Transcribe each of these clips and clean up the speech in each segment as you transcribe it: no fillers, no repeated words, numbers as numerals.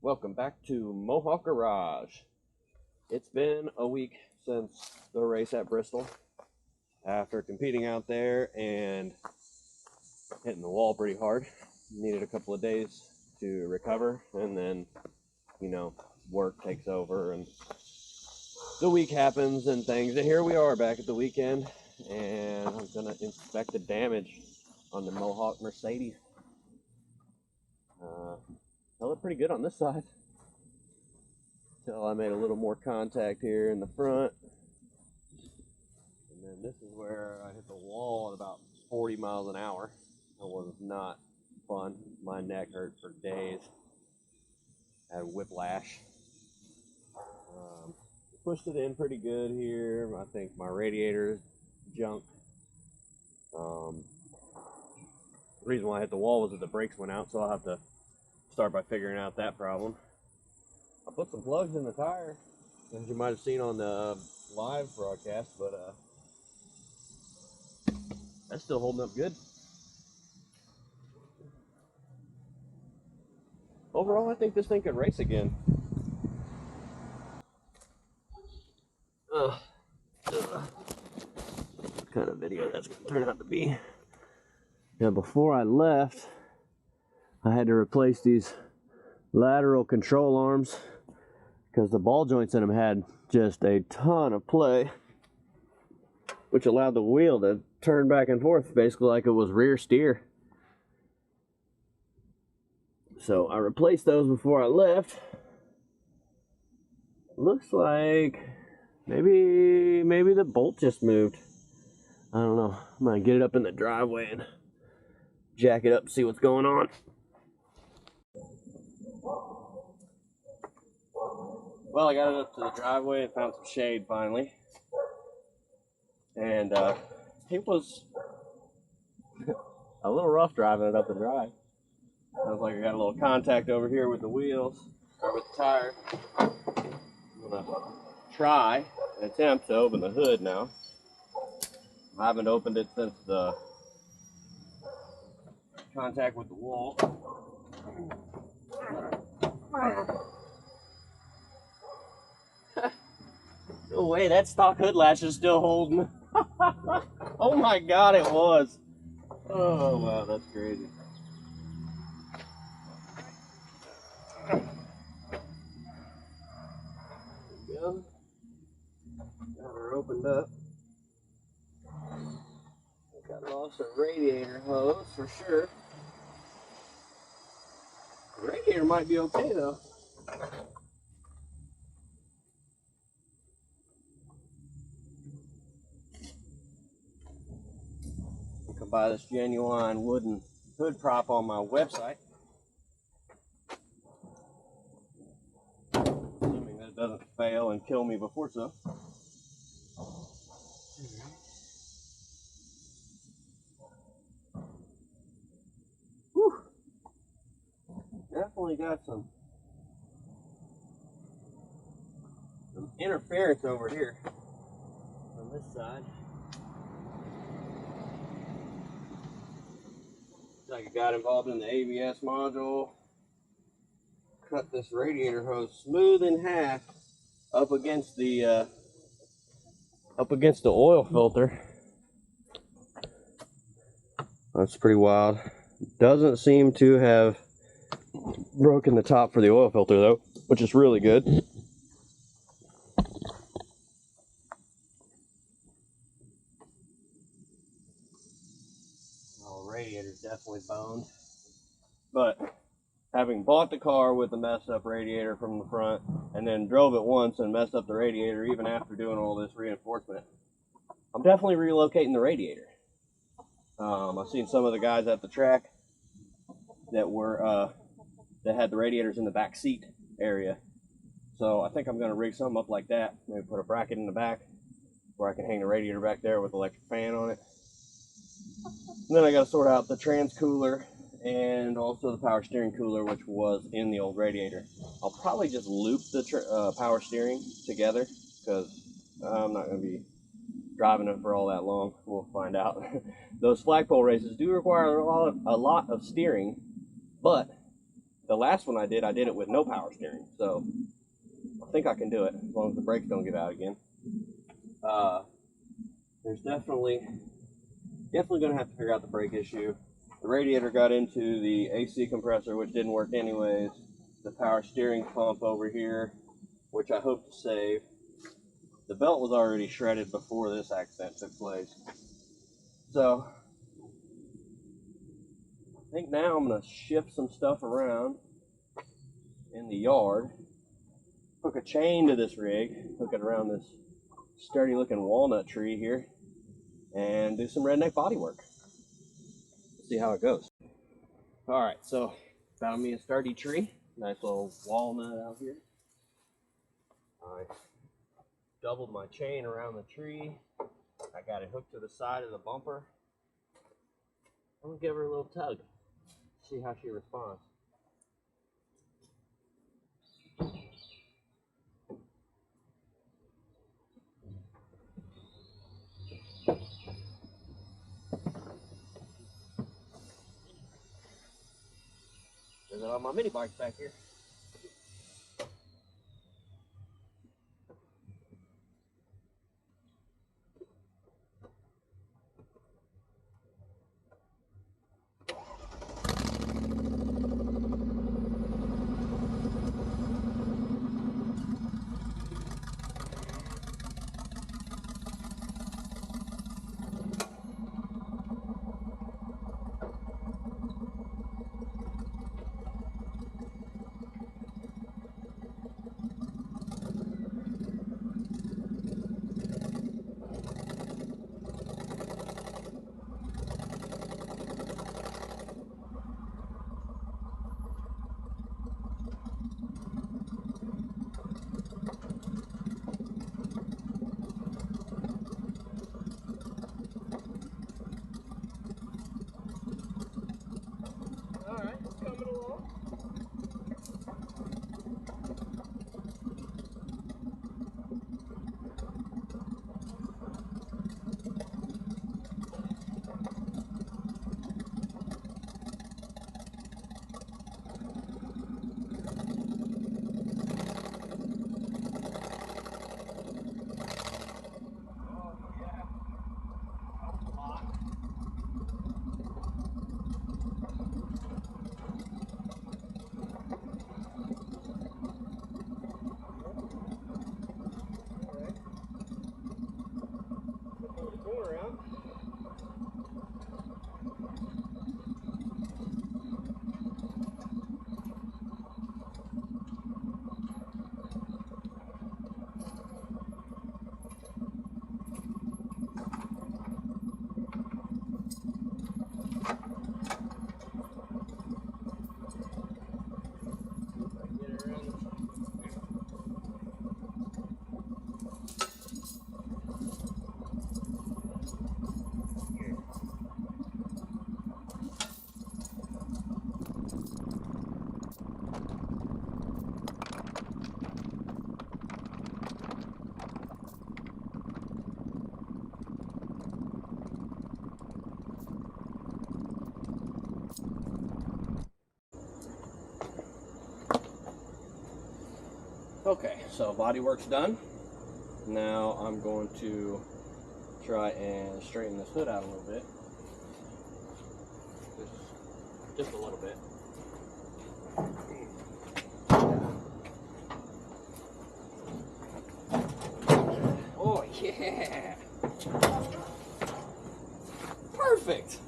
Welcome back to Mohawk-Garage. It's been a week since the race at Bristol. After competing out there and hitting the wall pretty hard, needed a couple of days to recover, and then, work takes over and the week happens and things. And here we are back at the weekend, and I'm gonna inspect the damage on the Mohawk Mercedes. Held it pretty good on this side until I made a little more contact here in the front, and then this is where I hit the wall at about 40 miles an hour. It was not fun. My neck hurt for days. I had whiplash. Pushed it in pretty good here. I think my radiator is junk. The reason why I hit the wall was that the brakes went out, so I'll have to start by figuring out that problem. I put some plugs in the tire, as you might have seen on the live broadcast, but that's still holding up good. Overall, I think this thing could race again. What kind of video that's going to turn out to be. Now, before I left, I had to replace these lateral control arms because the ball joints in them had just a ton of play, which allowed the wheel to turn back and forth basically like it was rear steer. So I replaced those before I left. Looks like maybe the bolt just moved. I don't know. I'm gonna get it up in the driveway and jack it up and see what's going on. Well, I got it up to the driveway and found some shade finally. And it was a little rough driving it up the drive. Sounds like I got a little contact over here with the wheels, or with the tire. I'm gonna try and attempt to open the hood now. I haven't opened it since the contact with the wall. No way, that stock hood latch is still holding. Oh my god, it was. Oh wow, that's crazy. There we go. Got her opened up. Got lost a radiator hose for sure. The radiator might be okay though. You can buy this genuine wooden hood prop on my website. Assuming that it doesn't fail and kill me before so. Whew. Definitely got some interference over here on this side. Looks like it got involved in the ABS module. Cut this radiator hose smooth in half up against the oil filter. That's pretty wild. Doesn't seem to have broken the top for the oil filter though, which is really good. Oh, radiator's definitely boned. But having bought the car with a messed up radiator from the front and then drove it once and messed up the radiator even after doing all this reinforcement, I'm definitely relocating the radiator. I've seen some of the guys at the track that had the radiators in the back seat area. So I think I'm going to rig something up like that. Maybe put a bracket in the back where I can hang the radiator back there with an electric fan on it. And then I got to sort out the trans cooler and also the power steering cooler, which was in the old radiator. I'll probably just loop the power steering together because I'm not going to be driving it for all that long. We'll find out. Those flagpole races do require a lot of steering, but the last one I did it with no power steering. So I think I can do it as long as the brakes don't give out again. There's definitely going to have to figure out the brake issue. The radiator got into the AC compressor, which didn't work anyways. The power steering pump over here, which I hope to save. The belt was already shredded before this accident took place. So I think now I'm going to shift some stuff around in the yard. Hook a chain to this rig, hook it around this sturdy looking walnut tree here, and do some redneck body work. See how it goes. Alright, so found me a sturdy tree. Nice little walnut out here. I doubled my chain around the tree. I got it hooked to the side of the bumper. I'm gonna give her a little tug. See how she responds. There's all my mini bikes back here. Okay, so bodywork's done. Now I'm going to try and straighten this hood out a little bit. Just a little bit. Oh yeah! Perfect!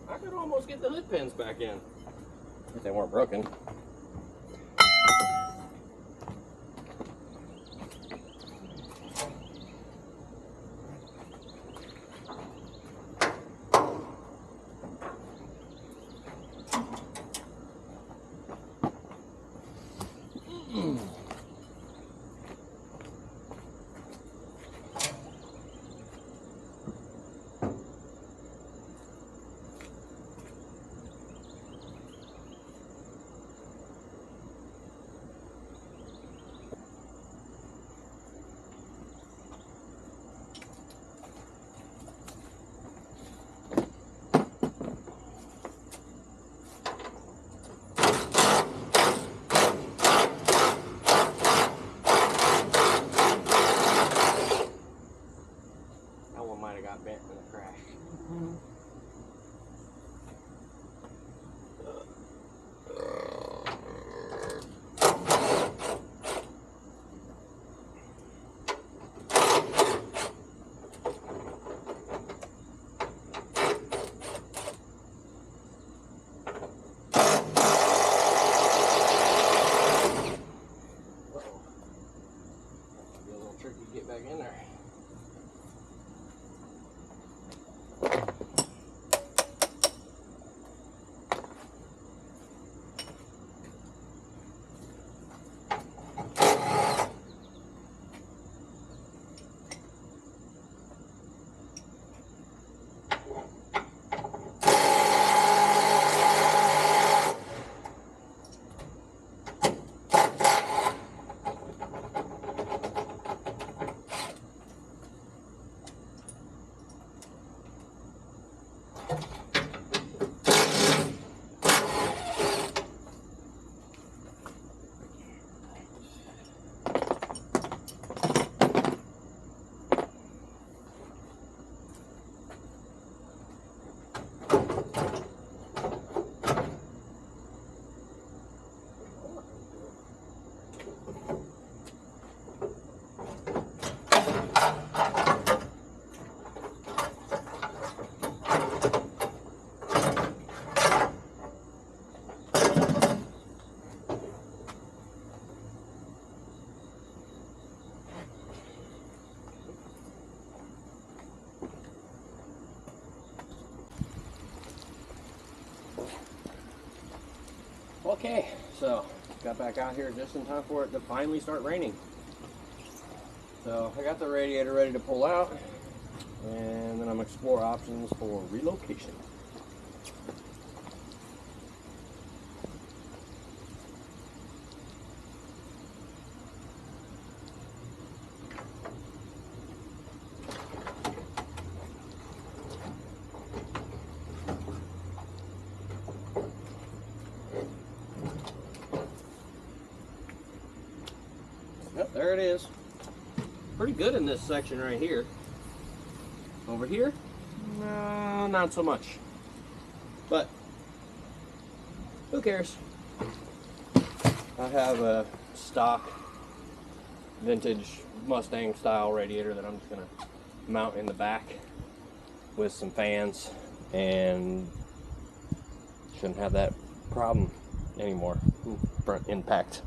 I could almost get the hood pins back in if they weren't broken. Got bent in the crash. Be a little tricky to get back in there. Okay, so got back out here just in time for it to finally start raining. So I got the radiator ready to pull out, and then I'm gonna explore options for relocation. Yep, there it is. Pretty good in this section right here. Over here, no, not so much. But who cares? I have a stock vintage Mustang style radiator that I'm just gonna mount in the back with some fans, and shouldn't have that problem anymore. Front impact.